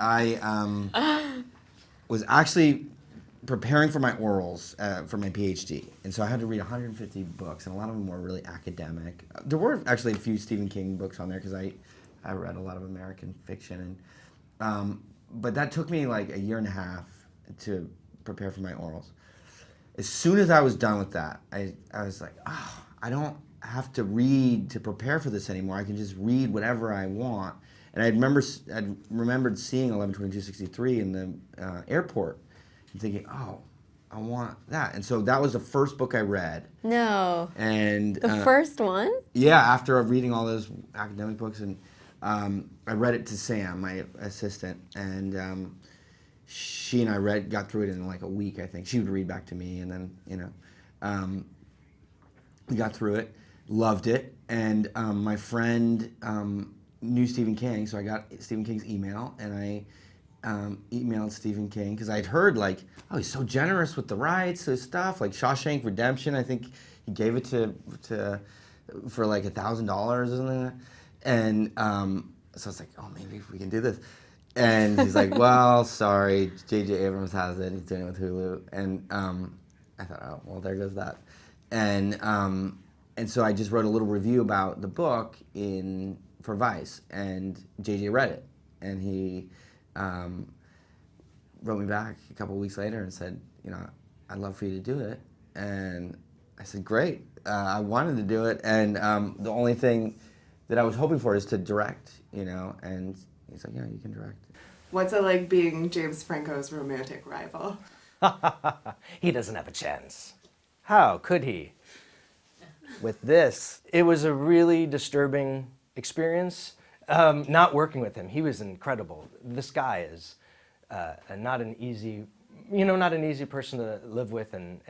I was actually preparing for my orals for my PhD, and so I had to read 150 books, and a lot of them were really academic. There were actually a few Stephen King books on there because I read a lot of American fiction, and but that took me like a year and a half to prepare for my orals. As soon as I was done with that, I was like, oh, I don't have to read to prepare for this anymore. I can just read whatever I want. And I'd remembered seeing 11/22/63 in the airport and thinking, oh, I want that. And so that was the first book I read. No. And the first one? Yeah, after reading all those academic books, and I read it to Sam, my assistant, and she and I got through it in like a week, I think. She would read back to me, and then, we got through it, loved it, and my friend knew Stephen King, so I got Stephen King's email, and I emailed Stephen King, because I'd heard, like, oh, he's so generous with the rights to his stuff, like Shawshank Redemption, I think he gave it for like $1,000 or something, and so I was like, oh, maybe if we can do this. And he's like, well, sorry, J.J. Abrams has it, he's doing it with Hulu, and I thought, oh, well, there goes that. And so I just wrote a little review about the book for Vice, and J.J. read it, and he wrote me back a couple weeks later and said, you know, I'd love for you to do it. And I said, great. I wanted to do it, and the only thing that I was hoping for is to direct, you know, and he's like, yeah, you can direct. What's it like being James Franco's romantic rival? He doesn't have a chance. How could he? With this, it was a really disturbing experience. Not working with him, he was incredible. This guy is not an easy, not an easy person to live with, and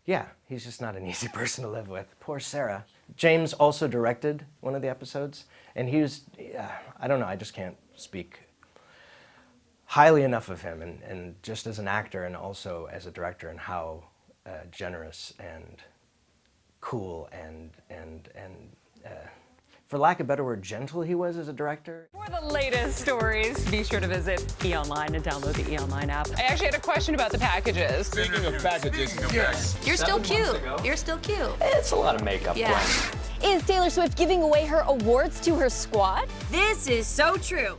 yeah, he's just not an easy person to live with. Poor Sarah. James also directed one of the episodes, and he was, I don't know, I just can't speak highly enough of him, and just as an actor and also as a director, and how generous and cool and for lack of a better word, gentle he was as a director. For the latest stories, be sure to visit eOnline and download the eOnline app. I actually had a question about the packages. Speaking of packages, yes. You're still cute. You're still cute. It's a lot of makeup, Yeah. Gwen. Is Taylor Swift giving away her awards to her squad? This is so true.